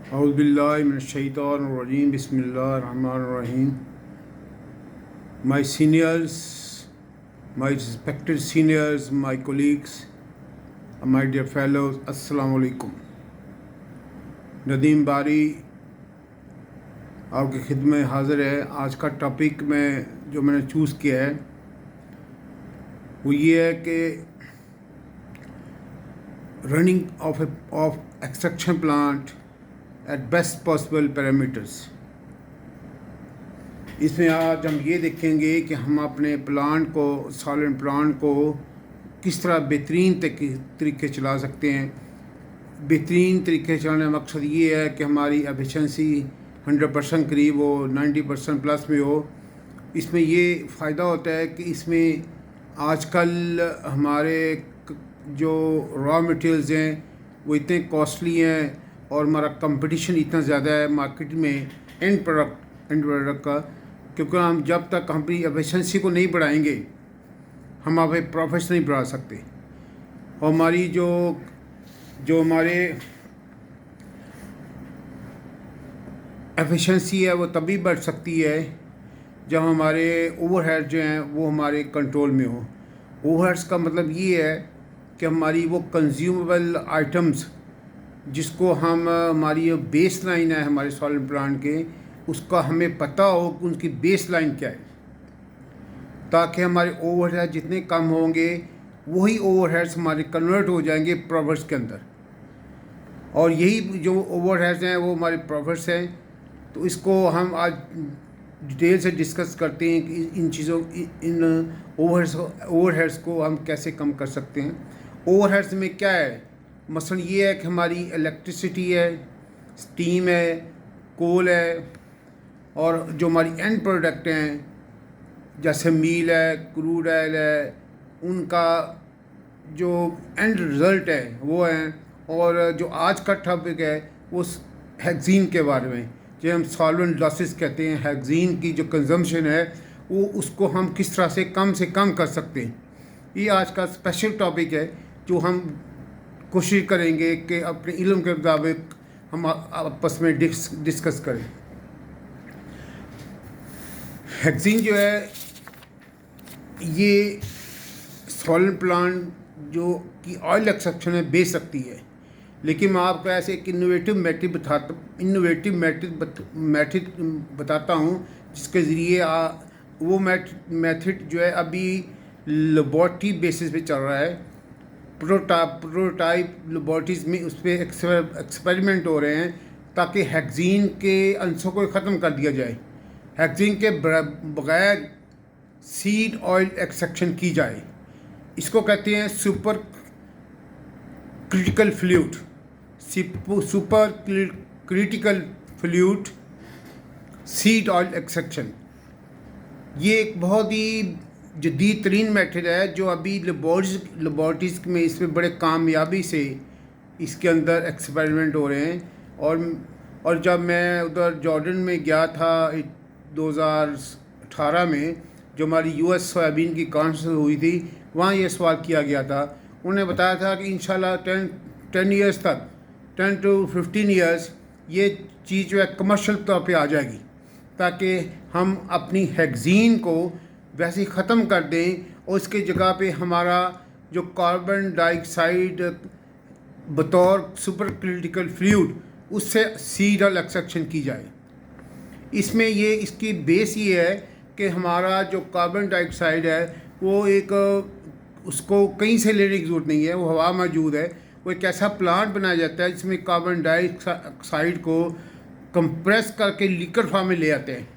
Auzubillahiminash-shaytanir-rajeem. Bismillahir-rahmanir-rahim. My seniors, my respected seniors, my colleagues, my dear fellows, Assalamu alaikum. Nadeem बारी आपकी खिदमत में हाज़िर है। आज का टॉपिक जो मैंने चूज़ किया है वो ये है कि running of extraction plant at best possible parameters. इसमें आज हम ये देखेंगे कि हम अपने प्लांट को, सॉलिड प्लांट को किस तरह बेहतरीन तरीके चला सकते हैं। बेहतरीन तरीके चलाने का मकसद ये है कि हमारी एफिशिएंसी 100% करीब हो, 90% प्लस में हो। इसमें ये फ़ायदा होता है कि इसमें आजकल हमारे जो रॉ मटेरियल्स हैं वो इतने कॉस्टली हैं और हमारा कंपटीशन इतना ज़्यादा है मार्केट में एंड प्रोडक्ट का, क्योंकि हम जब तक अपनी एफिशिएंसी को नहीं बढ़ाएंगे हम अपने प्रॉफिट्स नहीं बढ़ा सकते। और हमारी जो हमारे एफिशिएंसी है वो तभी बढ़ सकती है जब हमारे ओवरहेड जो हैं वो हमारे कंट्रोल में हो। ओवरहेड्स का मतलब ये है कि हमारी वो कंज्यूमेबल आइटम्स जिसको हम, हमारी बेस लाइन है हमारे सॉलिड प्लांट के, उसका हमें पता हो कि उनकी बेस लाइन क्या है, ताकि हमारे ओवरहेड जितने कम होंगे वही ओवरहेड्स हमारे कन्वर्ट हो जाएंगे प्रॉफिट्स के अंदर। और यही जो ओवरहेड्स हैं वो हमारे प्रॉफिट्स हैं। तो इसको हम आज डिटेल से डिस्कस करते हैं कि इन ओवरहेड्स को हम कैसे कम कर सकते हैं। ओवरहेड्स में क्या है, मसलन ये है कि हमारी इलेक्ट्रिसिटी है, स्टीम है, कोल है, और जो हमारी एंड प्रोडक्ट हैं जैसे मील है, क्रूड ऑयल है, उनका जो एंड रिज़ल्ट है वो है। और जो आज का टॉपिक है वो हेक्सीन के बारे में, जो हम सॉल्वेंट लॉसेस कहते हैं, हेक्सीन की जो कंजम्पशन है वो उसको हम किस तरह से कम कर सकते हैं। ये आज का स्पेशल टॉपिक है जो हम कोशिश करेंगे कि अपने इल्म के मुताबिक हम आपस में डिस्कस करें। हेक्सीन जो है ये सॉलिड प्लांट जो कि ऑयल एक्सट्रैक्शन में बेच सकती है, लेकिन मैं आपको ऐसे एक इनोवेटिव मेथड बताता हूँ जिसके ज़रिए वो मेथड जो है अभी लेबॉर्ट्री बेसिस पे चल रहा है। प्रोटोटाइप लेबॉर्ट्रीज में उस पर एक्सपेरिमेंट हो रहे हैं ताकि हेक्सीन के अंशों को ख़त्म कर दिया जाए, हेक्सीन के बगैर सीड ऑयल एक्सट्रैक्शन की जाए। इसको कहते हैं super critical fluid seed oil extraction. ये एक बहुत ही जदीद तरीन मेथड है जो अभी लेबॉर्ट्रीज में इस पर बड़े कामयाबी से इसके अंदर एक्सपेरिमेंट हो रहे हैं। और जब मैं उधर जॉर्डन में गया था 2018 में, जो हमारी US सोयाबीन की कॉन्फ्रेंस हुई थी, वहाँ ये सवाल किया गया था। उन्होंने बताया था कि इंशाल्लाह 10 ईयर्स तक, 10 to 15 ईयर्स ये चीज़ जो है कमर्शियल तौर पे आ जाएगी, ताकि हम अपनी हेक्सीन को वैसे ही ख़त्म कर दें और इसके जगह पे हमारा जो कार्बन डाइऑक्साइड बतौर सुपर क्रिटिकल फ्लूइड उससे सीड ऑयल एक्सट्रैक्शन की जाए। इसमें इसकी बेस ये है कि हमारा जो कार्बन डाइऑक्साइड है वो उसको कहीं से लेने की ज़रूरत नहीं है, वो हवा मौजूद है। वो एक ऐसा प्लांट बनाया जाता है जिसमें कार्बन डाइऑक्साइड को कंप्रेस करके लिक्विड फॉर्म में ले आते हैं।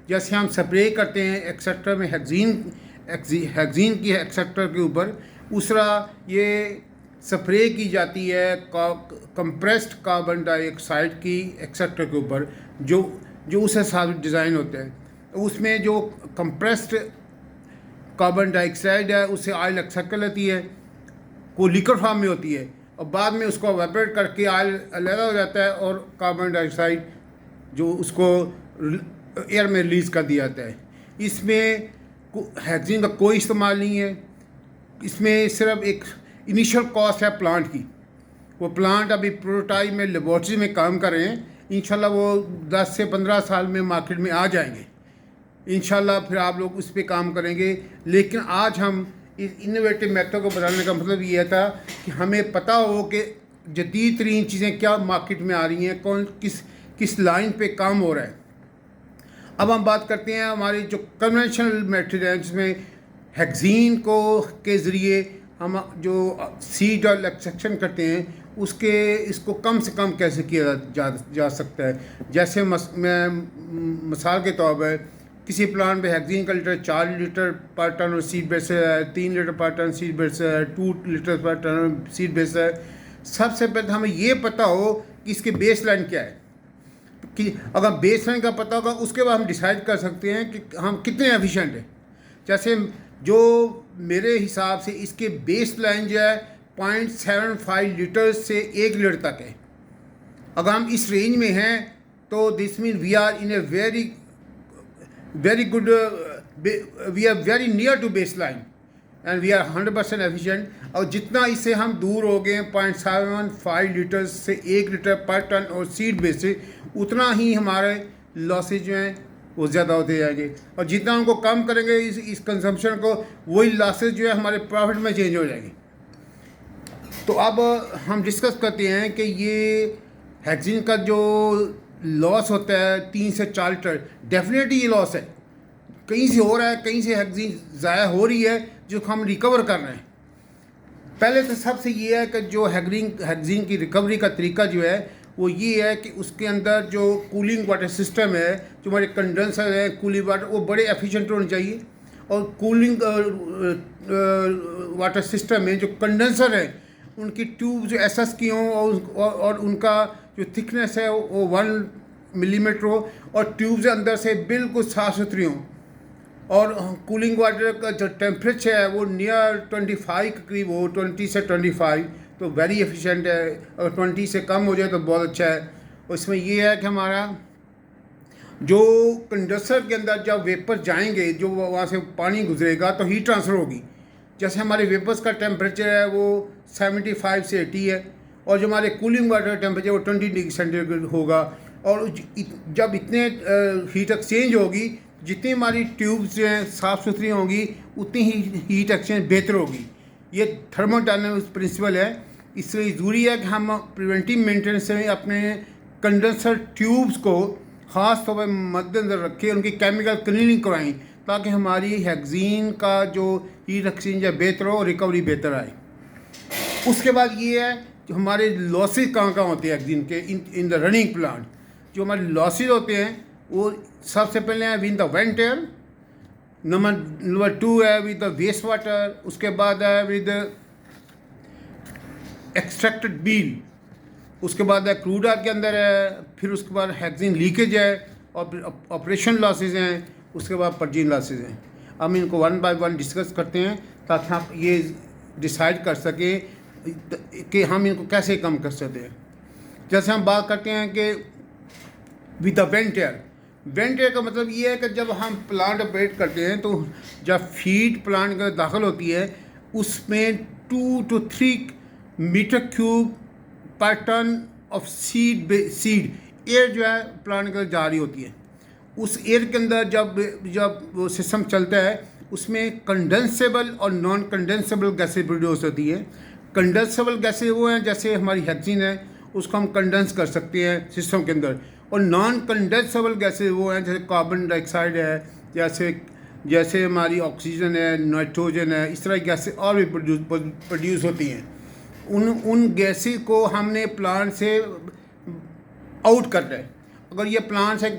जैसे हम स्प्रे करते हैं एक्सेक्टर में हेक्सीन की एक्सेक्टर के ऊपर, उस तरह ये स्प्रे की जाती है कंप्रेस्ड कार्बन डाइऑक्साइड की एक्सेक्टर के ऊपर, जो उस हिसाब से डिज़ाइन होते हैं। उसमें जो कंप्रेस्ड कार्बन डाइऑक्साइड है उससे ऑयल एक्सट्रैक्ट कर लेती है, वो लिक्विड फॉर्म में होती है, और बाद में उसको एवेपोरेट करके ऑयल अलग हो जाता है और कार्बन डाइऑक्साइड जो उसको एयर में रिलीज़ कर दिया जाता है। इसमें हेक्सीन का कोई इस्तेमाल नहीं है। इसमें सिर्फ एक इनिशियल कॉस्ट है प्लांट की। वो प्लांट अभी प्रोटोटाइप में लेबॉर्ट्री में काम कर रहे हैं। इंशाल्लाह वो 10 से 15 साल में मार्केट में आ जाएंगे इंशाल्लाह। फिर आप लोग उस पर काम करेंगे। लेकिन आज हम इस इनोवेटिव मेथड को बताने का मतलब ये था कि हमें पता हो कि जदीद तरीन चीज़ें क्या मार्केट में आ रही हैं, कौन किस लाइन पे काम हो रहा है। अब हम बात करते हैं हमारी जो कन्वेंशनल मेथड है, जिसमें हेक्सीन को के ज़रिए हम जो सीड और एक्सट्रैक्शन करते हैं इसको कम से कम कैसे किया जा सकता है। जैसे मैं मिसाल के तौर पर किसी प्लांट पे हेक्सीन का लीटर 4 लीटर पर टन और सीड बेस है, 3 लीटर पर टन सीड बेस है, 2 लीटर पर टन सीड बेस है। सबसे पहले हमें ये पता हो कि इसके बेस लाइन क्या है, कि अगर बेस लाइन का पता होगा उसके बाद हम डिसाइड कर सकते हैं कि हम कितने एफिशिएंट हैं। जैसे जो मेरे हिसाब से इसके बेस लाइन जो है 0.75 लीटर से 1 लीटर तक है। अगर हम इस रेंज में हैं तो this mean we are in a very good, we are very near to base line and we are 100% efficient. और जितना इससे हम दूर हो गए 0.75 लीटर से 1 लीटर पर टन और सीड बेस से, उतना ही हमारे लॉसेज जो हैं वो ज़्यादा होते जाएंगे। और जितना उनको कम करेंगे इस कंजम्पशन को, वही लॉसेज जो है हमारे प्रॉफिट में चेंज हो जाएंगे। तो अब हम डिस्कस करते हैं कि ये हेक्सीन का जो लॉस होता है 3 से 4 लीटर, डेफिनेटली ये लॉस है, कहीं से हो रहा है, कहीं से हेक्सीन ज़ाया हो रही है जो हम रिकवर कर रहे हैं। पहले तो सबसे ये है कि जो हेक्सीन की रिकवरी का तरीका जो है वो ये है कि उसके अंदर जो कूलिंग वाटर सिस्टम है, जो हमारे कंडेंसर है, कूलिंग वाटर, वो बड़े एफिशिएंट होने चाहिए। और कूलिंग वाटर सिस्टम में जो कंडेंसर है उनकी ट्यूब जो एसएस की हों और उनका जो थिकनेस है वो 1 मिलीमीटर हो और ट्यूब्स अंदर से बिल्कुल साफ़ सुथरी हों। और कूलिंग वाटर का जो टेम्परेचर है वो नियर 25 के करीब हो, 20 से 25, तो वेरी एफिशिएंट है। अगर 20 से कम हो जाए तो बहुत अच्छा है। और इसमें ये है कि हमारा जो कंडेंसर के अंदर जब वेपर जाएंगे, जो वहाँ से पानी गुजरेगा तो हीट ट्रांसफ़र होगी। जैसे हमारे वेपर्स का टेम्परेचर है वो 75 से 80 है और जो हमारे कूलिंग वाटर टेम्परेचर वो 20 डिग्री सेंटीग्रेड होगा। और जब इतने हीट एक्सचेंज होगी, जितनी हमारी ट्यूब्स जो हैं साफ़ सुथरी होंगी, उतनी ही हीट एक्सचेंज बेहतर होगी। ये थर्मोडायनामिक्स प्रिंसिपल है। इसलिए ज़रूरी है कि हम प्रिवेंटिव मेंटेनेंस में अपने कंडेंसर ट्यूब्स को ख़ास तौर पर मद्देनज़र रखें, उनकी केमिकल क्लीनिंग कराएं, ताकि हमारी हेक्सीन का जो हीट एक्सचेंज है बेहतर हो और रिकवरी बेहतर आए। उसके बाद ये है जो हमारे लॉसेज कहाँ होते हैं हेक्सीन के इन द रनिंग प्लांट। जो हमारे लॉसेज होते हैं वो सबसे पहले है with the went air, number 2 है विद द वेस्ट वाटर, उसके बाद है विद एक्सट्रैक्टेड बील, उसके बाद है क्रूड ऑयल के अंदर है, फिर उसके बाद हेक्सीन लीकेज है और फिर ऑपरेशन लॉसेज हैं, उसके बाद पर्जीन लॉसेज हैं। हम इनको 1 बाय 1 डिस्कस करते हैं ताकि आप ये डिसाइड कर सकें कि हम इनको कैसे कम कर सकते हैं। जैसे हम बात करते हैं कि विद द वेंट एयर का मतलब ये है कि जब हम प्लांट ऑपरेट करते हैं तो जब फीड प्लांट के दाखिल होती है उसमें 2 to 3 मीटर क्यूब पर टन ऑफ सीड एयर जो है प्लांट के जा रही होती है। उस एयर के अंदर जब वो सिस्टम चलता है उसमें कंडेंसेबल और नॉन कंडेंसेबल गैसें प्रोड्यूस होती है। कंडेंसेबल गैसें वो हैं जैसे हमारी हेक्सीन है, उसको हम कंडेंस कर सकते हैं सिस्टम के अंदर। और नॉन कंडेंसेबल गैसें वो हैं जैसे कार्बन डाइऑक्साइड है, जैसे हमारी ऑक्सीजन है, नाइट्रोजन है, इस तरह की गैसें और भी प्रोड्यूस होती हैं। उन गैसें को हमने प्लांट से आउट करना है। अगर ये प्लांट से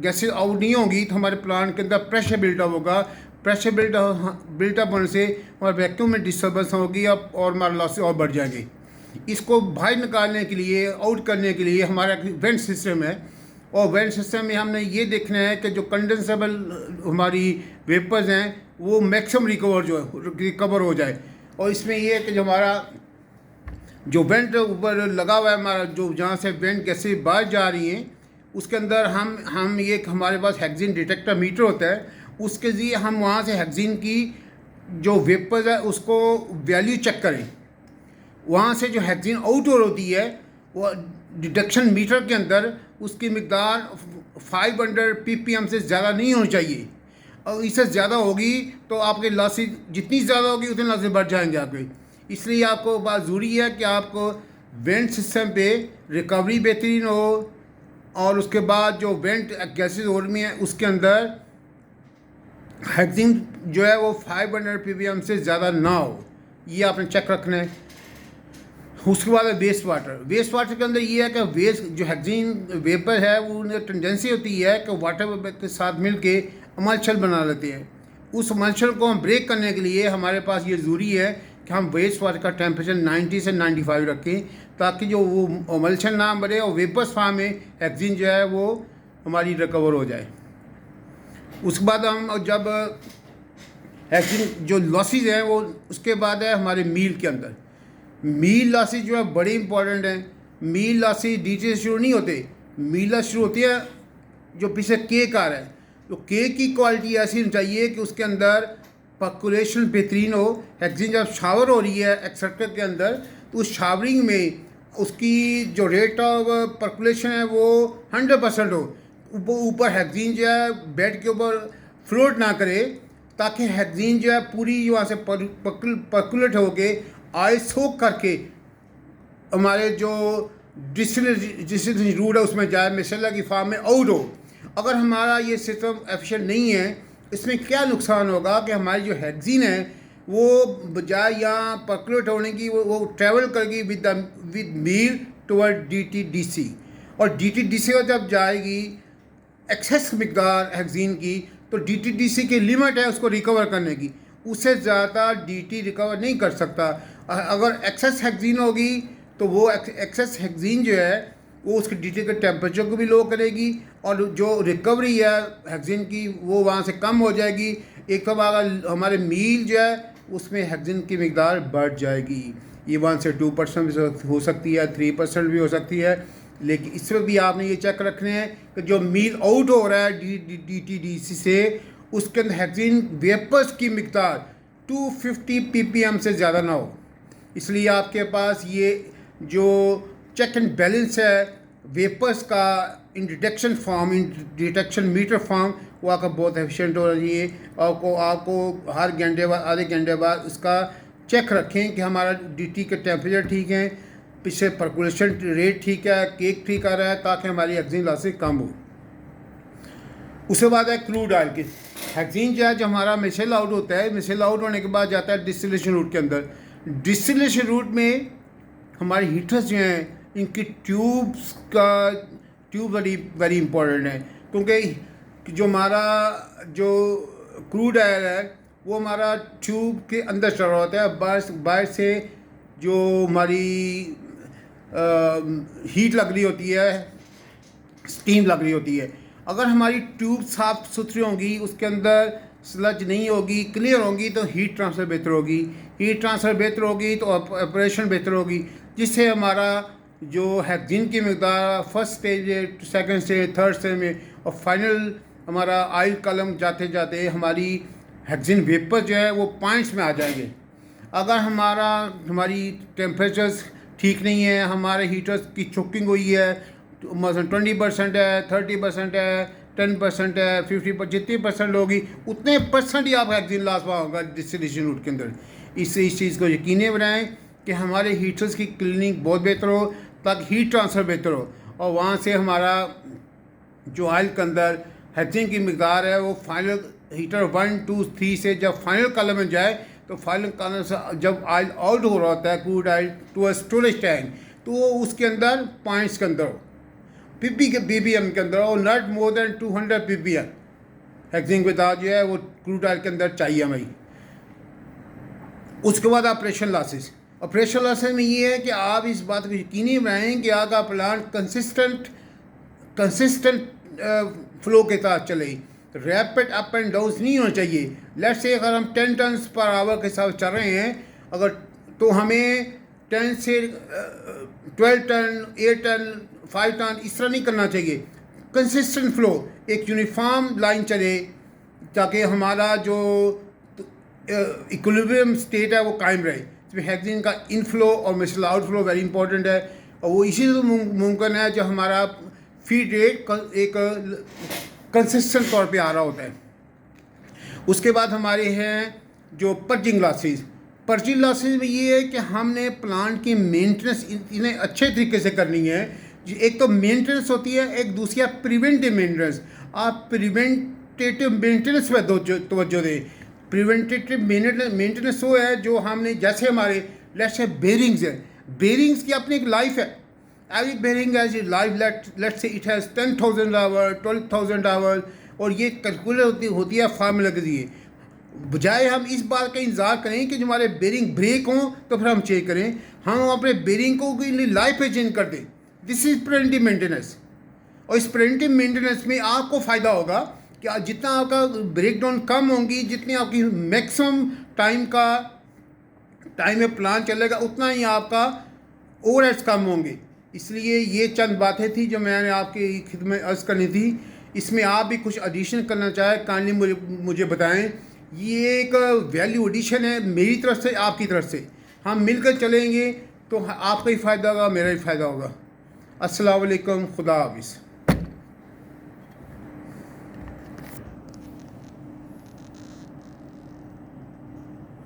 गैसें आउट नहीं होंगी तो हमारे प्लांट के अंदर प्रेशर बिल्टअप होगा। प्रेशर बिल्टअप होने से हमारे वैक्यूम में डिस्टर्बेंस होगी और हमारे लॉसेस और बढ़ जाएंगे। इसको बाहर निकालने के लिए, आउट करने के लिए हमारा वेंट सिस्टम है और वेंट सिस्टम में हमने ये देखना है कि जो कंडेंसेबल हमारी वेपर्स हैं वो मैक्सिमम रिकवर हो जाए। और इसमें ये है कि जो हमारा जो वेंट ऊपर लगा हुआ है, हमारा जो जहाँ से वेंट गैसें बाहर जा रही हैं उसके अंदर हम ये हमारे पास हेक्सीन डिटेक्टर मीटर होता है, उसके ज़रिए हम वहाँ से हेक्सीन की जो वेपर्स है उसको वैल्यू चेक करें। वहाँ से जो हेक्सीन आउट होती है वो डिटेक्शन मीटर के अंदर उसकी मकदार 500 ppm से ज़्यादा नहीं होनी चाहिए, और इससे ज़्यादा होगी तो आपके लॉसेस, जितनी ज़्यादा होगी उतने लॉसेस बढ़ जाएंगे आपके। इसलिए आपको बात ज़रूरी है कि आपको वेंट सिस्टम पे रिकवरी बेहतरीन हो, और उसके बाद जो वेंट गैसेज हो रही हैं उसके अंदर हेक्सिन जो है वो 500 ppm से ज़्यादा ना हो, ये आपने चेक रखना है। उसके बाद है वेस्ट वाटर। वेस्ट वाटर के अंदर ये है कि वेस्ट जो हेक्सिन वेपर है वो टेंडेंसी होती है कि वाटर वेपर के साथ मिल के अमलछल बना लेते हैं। उस अमलछल को हम ब्रेक करने के लिए हमारे पास ये ज़रूरी है कि हम वेस्ट वाटर का टेम्परेचर 90 से 95 रखें, ताकि जो वो अमलछल ना बने और वेपर्स फॉर्म में हेक्सिन जो है वो हमारी रिकवर हो जाए। उसके बाद हम जब हेक्सिन जो लॉसेज हैं वो उसके बाद है हमारे मील के अंदर। मील लॉसेज जो है बड़े इंपॉर्टेंट हैं। मील लॉसेज डी से शुरू नहीं होते, मील लॉस शुरू होती है जो पीछे केक आ रहा है। तो केक की क्वालिटी ऐसी होनी चाहिए कि उसके अंदर पर्कुलेशन बेहतरीन हो। हेक्सिन जब शावर हो रही है एक्सेप्टर के अंदर, तो उस शावरिंग में उसकी जो रेट ऑफ पर्कुलेशन है वो 100% हो। ऊपर हेक्सिन जो है बेड के ऊपर फ्लोट ना करे, ताकि हेक्सिन जो है पूरी वहाँ से पर्कुलेट होके आइस सोक करके हमारे जो डिस्टिलेशन रूट है उसमें जाए, मिसला की फार्म में आउट हो। अगर हमारा ये सिस्टम एफिशिएंट नहीं है, इसमें क्या नुकसान होगा कि हमारी जो हेक्सिन है वो बजाय यहाँ पर्कुलेट होने की वो ट्रैवल करेगी विद मील टुवर्ड DTDC, और DTDC को जब जाएगी एक्सेस मकदार हेक्सिन की, तो DTDC की लिमिट है उसको रिकवर करने की, उससे ज़्यादा DT रिकवर नहीं कर सकता। अगर एक्सेस हेक्सिन होगी तो वो एक्सेस हेक्सिन जो है वो उसके DT के टेम्परेचर को भी लो करेगी, और जो रिकवरी है हेक्सिन की वो वहाँ से कम हो जाएगी। एक तो अगर हमारे मील जो है उसमें हेक्सिन की मकदार बढ़ जाएगी। ये 1 से 2% भी हो सकती है, 3% भी हो सकती है। लेकिन इसमें भी आपने ये चेक रखने हैं कि जो मील आउट हो रहा है DTDC से, उसके अंदर हेक्सिन वेपर्स की मकदार 250 ppm से ज़्यादा ना हो। इसलिए आपके पास ये जो चेक एंड बैलेंस है वेपर्स का इन डिटेक्शन फॉर्म, इन डिटेक्शन मीटर फॉर्म, वो आपका बहुत एफिशिएंट होना चाहिए। आपको हर घंटे बाद, आधे घंटे बाद उसका चेक रखें कि हमारा DT के टेम्परेचर ठीक है, पीछे पर्कुलेशन रेट ठीक है, केक ठीक आ रहा है, ताकि हमारी हेक्सिन लॉसेज कम हो। उसके बाद है क्रूड ऑयल की। हेक्सिन जो है, जब हमारा मिसेल आउट होता है, मिसेल आउट होने के बाद जाता है डिस्टिलेशन रूट के अंदर। डिस्टिलेशन रूट में हमारे हीटर्स जो हैं इनकी ट्यूब वेरी वेरी इंपॉर्टेंट है, क्योंकि जो हमारा जो क्रूड ऑयल है वो हमारा ट्यूब के अंदर चल रहा होता है। बाहर से जो हमारी हीट लग रही होती है, स्टीम लग रही होती है। अगर हमारी ट्यूब साफ सुथरी होगी, उसके अंदर स्लज नहीं होगी, क्लियर होगी, तो हीट ट्रांसफ़र बेहतर होगी। हीट ट्रांसफ़र बेहतर होगी तो ऑपरेशन बेहतर होगी, जिससे हमारा जो हेक्सिन की मकदार first stage, second stage, third stage में, और फाइनल हमारा ऑयल कलम जाते जाते हमारी हेक्सिन वेपर जो है वो पॉइंट्स में आ जाएंगे। अगर हमारी टेम्परेचर्स ठीक नहीं है, हमारे हीटर्स की चोकिंग हुई है, मसलन 20% है, 30% है, 10% है, 50%, जितनी परसेंट होगी उतने परसेंट ही आप हेक्सिन लॉस होगा डिस्टिलेशन रूट के अंदर। इससे इस चीज़ को यकीनी बनाएं कि हमारे हीटर्स की क्लीनिंग बहुत बेहतर हो, ताकि हीट ट्रांसफ़र बेहतर हो, और वहाँ से हमारा जो ऑयल के अंदर हेक्सिन की मकदार है वो फाइनल हीटर 1, 2, 3 से जब फाइनल कॉलम में जाए, तो फाइनल कॉलम से जब ऑयल आउट हो रहा होता है crude oil to a storage tank, तो वो उसके अंदर पॉइंट्स के अंदर हो, ppm के अंदर हो, not more than 200 ppm hexyne की मकदार जो है वो क्रूड ऑयल के अंदर चाहिए हमें। उसके बाद ऑपरेशन लॉसेस। ऑपरेशन लॉसेस में ये है कि आप इस बात को यकीनी बनाएं कि आपका प्लांट कंसिस्टेंट फ्लो के साथ चले, रैपिड अप एंड डाउन नहीं होना चाहिए। लेट्स से अगर हम 10 टन पर आवर के साथ चल रहे हैं, अगर तो हमें 10 से 12 टन, 8 टन, 5 टन इस तरह नहीं करना चाहिए। कंसिस्टेंट फ्लो, एक यूनिफॉर्म लाइन चले, ताकि हमारा जो इक्विलिब्रियम स्टेट है वो कायम रहे। इसमें हेक्सिन का इनफ्लो और मिसल आउटफ्लो वेरी इंपॉर्टेंट है। और वो इसी से मुमकिन है जब हमारा फीड रेट एक कंसिस्टेंट तौर पे आ रहा होता है। उसके बाद हमारे हैं जो पर्चिंग लॉसेस। पर्चिंग लॉसेस में ये है कि हमने प्लांट की मेंटेनेंस इतने अच्छे तरीके से करनी है। एक तो मेंटेनेंस होती है, एक दूसरी है प्रिवेंटिव मेंटेनेंस। आप प्रिवेंटेटिव मेंटेनेंस पर तवज्जो दें। प्रिवेंटेटिव मेंटेनेंस वो है जो हमने, जैसे हमारे लेट्स से बेरिंग्स है, बेरिंग्स की अपनी एक लाइफ है। Every bearing has life, let's say it has 10,000 hour, 12,000 hour, और ये कैलकुलेट होती है फार्मूला के लिए। बजाय हम इस बात का इंतज़ार करें कि जो हमारे बेरिंग ब्रेक हों तो फिर हम चेंज करें, हम अपने बेरिंग को लाइफ पे चेंज कर दें। This is preventive maintenance. और इस प्रिवेंटिव मेंटेनेंस में आपको फ़ायदा होगा कि जितना आपका ब्रेक डाउन कम होंगी, जितनी आपकी मैक्सिमम टाइम में प्लान चलेगा, उतना ही आपका ओवरहेड्स कम होंगे। इसलिए ये चंद बातें थी जो मैंने आपकी खिदमत अर्ज़ करनी थी। इसमें आप भी कुछ एडिशन करना चाहें, काइंडली मुझे बताएं। ये एक वैल्यू एडिशन है मेरी तरफ से, आपकी तरफ से। हम मिलकर चलेंगे तो आपका ही फ़ायदा होगा, मेरा ही फ़ायदा होगा। अस्सलाम वालेकुम, खुदा हाफिज़।